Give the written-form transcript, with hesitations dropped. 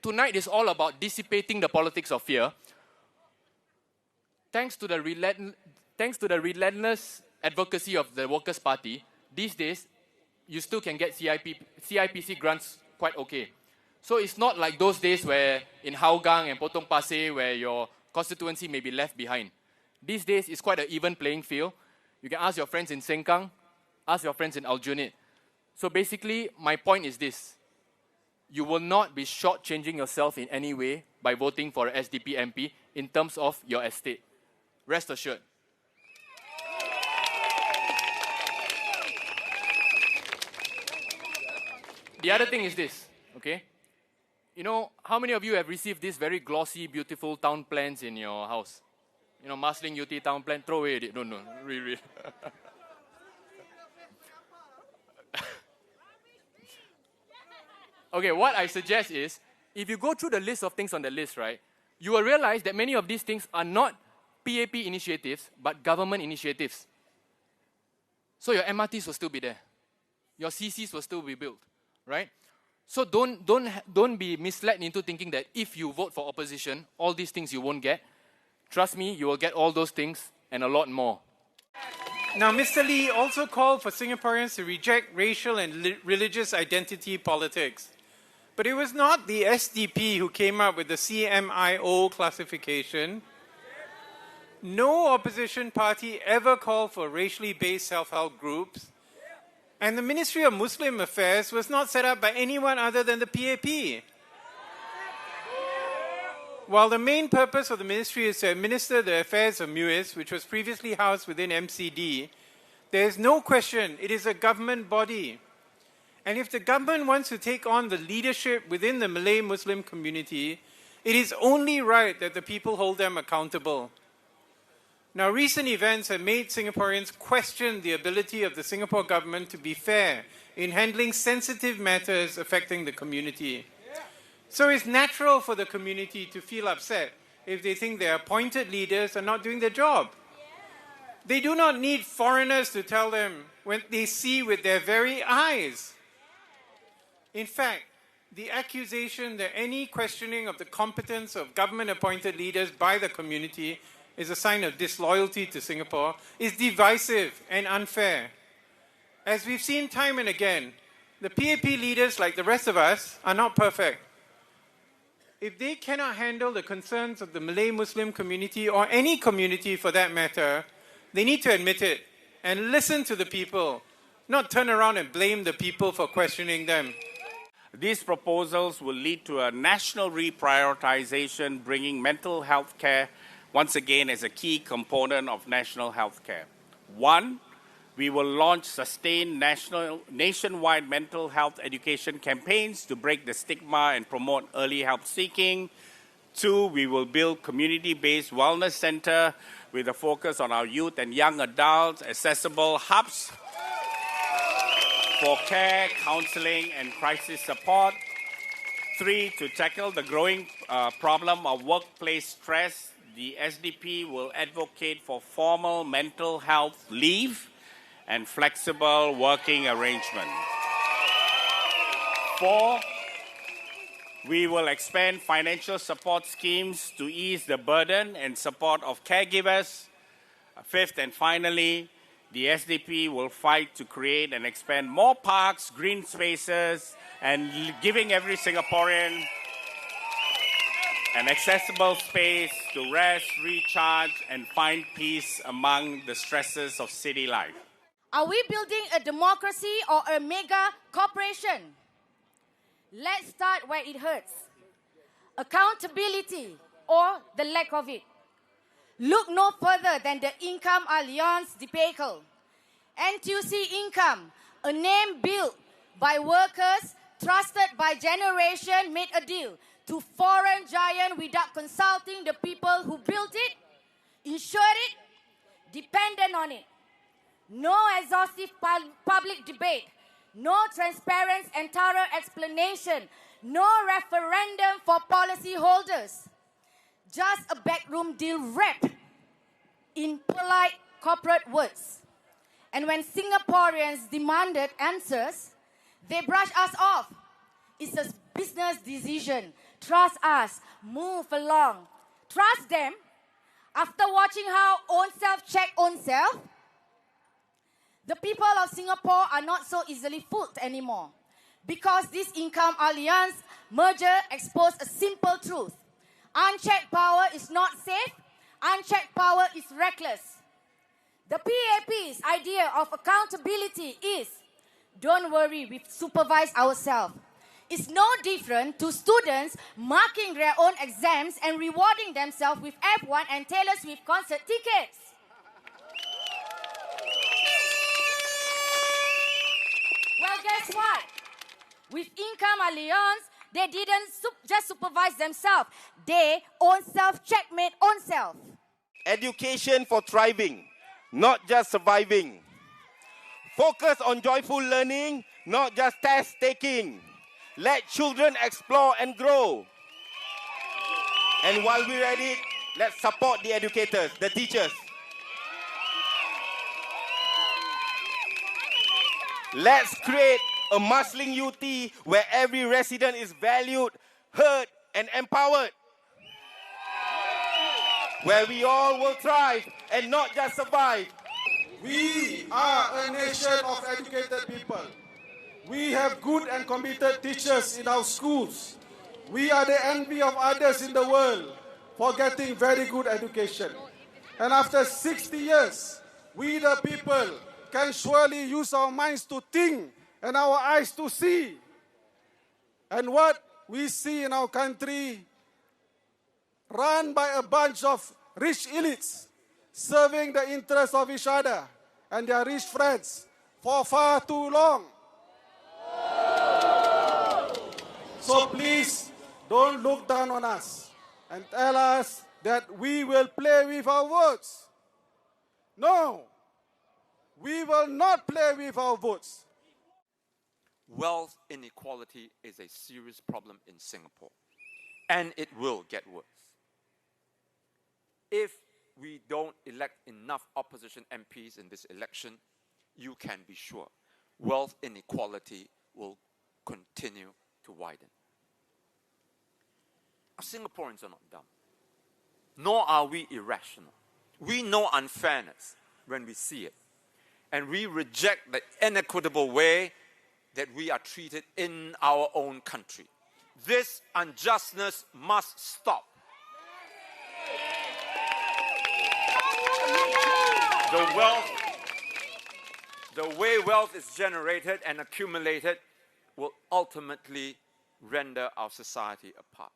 tonight is all about dissipating the politics of fear. Thanks to the relentless advocacy of the Workers' Party, these days, you still can get CIPC grants quite okay. So it's not like those days where in Hougang and Potong Pasir where your constituency may be left behind. These days, it's quite an even playing field. You can ask your friends in Sengkang, ask your friends in Aljunied. So basically, my point is this. You will not be shortchanging yourself in any way by voting for an SDP MP in terms of your estate. Rest assured. The other thing is this, okay? You know, how many of you have received these very glossy, beautiful town plans in your house? You know, Marsiling-Yew Tee town plan, throw away it. No, really. Okay, what I suggest is, if you go through the list of things on the list, right, you will realize that many of these things are not PAP initiatives, but government initiatives. So your MRTs will still be there. Your CCs will still be built, right? So don't be misled into thinking that if you vote for opposition, all these things you won't get. Trust me, you will get all those things and a lot more. Now, Mr. Lee also called for Singaporeans to reject racial and religious identity politics. But it was not the SDP who came up with the CMIO classification. No opposition party ever called for racially based self-help groups. And the Ministry of Muslim Affairs was not set up by anyone other than the PAP. While the main purpose of the ministry is to administer the affairs of MUIS, which was previously housed within MCD, there is no question it is a government body. And if the government wants to take on the leadership within the Malay Muslim community, it is only right that the people hold them accountable. Now, recent events have made Singaporeans question the ability of the Singapore government to be fair in handling sensitive matters affecting the community. So it's natural for the community to feel upset if they think their appointed leaders are not doing their job. They do not need foreigners to tell them when they see with their very eyes. In fact, the accusation that any questioning of the competence of government-appointed leaders by the community is a sign of disloyalty to Singapore is divisive and unfair. As we've seen time and again, the PAP leaders, like the rest of us, are not perfect. If they cannot handle the concerns of the Malay Muslim community, or any community for that matter, they need to admit it and listen to the people, not turn around and blame the people for questioning them. These proposals will lead to a national reprioritization, bringing mental health care once again as a key component of national health care. One, we will launch sustained nationwide mental health education campaigns to break the stigma and promote early help seeking. Two, we will build community-based wellness center with a focus on our youth and young adults, accessible hubs for care, counseling, and crisis support. Three, to tackle the growing problem of workplace stress, the SDP will advocate for formal mental health leave and flexible working arrangements. Four, we will expand financial support schemes to ease the burden and support of caregivers. Fifth and finally, the SDP will fight to create and expand more parks, green spaces, and giving every Singaporean an accessible space to rest, recharge, and find peace among the stresses of city life. Are we building a democracy or a mega corporation? Let's start where it hurts. Accountability or the lack of it. Look no further than the Income Alliance debacle. NTUC Income, a name built by workers, trusted by generation, made a deal to foreign giant without consulting the people who built it, insured it, dependent on it. No exhaustive public debate, no transparent and thorough explanation, no referendum for policyholders. Just a backroom deal wrapped in polite corporate words. And when Singaporeans demanded answers, they brushed us off. It's a business decision trust us, move along. Trust them. After watching how own self check own self, the people of Singapore are not so easily fooled anymore. Because this income alliance merger exposed a simple truth. Unchecked power is not safe. Unchecked power is reckless. The PAP's idea of accountability is, don't worry, we supervise ourselves. It's no different to students marking their own exams and rewarding themselves with F1 and Taylor Swift concert tickets. Well, guess what? With Income Alliance, they didn't just supervise themselves. They own self-checkmate own self. Education for thriving, not just surviving. Focus on joyful learning, not just test taking. Let children explore and grow. And while we're at it, let's support the educators, the teachers. Let's create a Marsiling-Yew Tee where every resident is valued, heard, and empowered. Where we all will thrive and not just survive. We are a nation of educated people. We have good and committed teachers in our schools. We are the envy of others in the world for getting very good education. And after 60 years, we the people can surely use our minds to think and our eyes to see. And what we see in our country, run by a bunch of rich elites, serving the interests of each other and their rich friends for far too long. So please, don't look down on us and tell us that we will play with our votes. No, we will not play with our votes. Wealth inequality is a serious problem in Singapore, and it will get worse. If we don't elect enough opposition MPs in this election, you can be sure wealth inequality will continue to widen. Singaporeans are not dumb, nor are we irrational. We know unfairness when we see it, and we reject the inequitable way that we are treated in our own country. This unjustness must stop. The way wealth is generated and accumulated will ultimately render our society apart.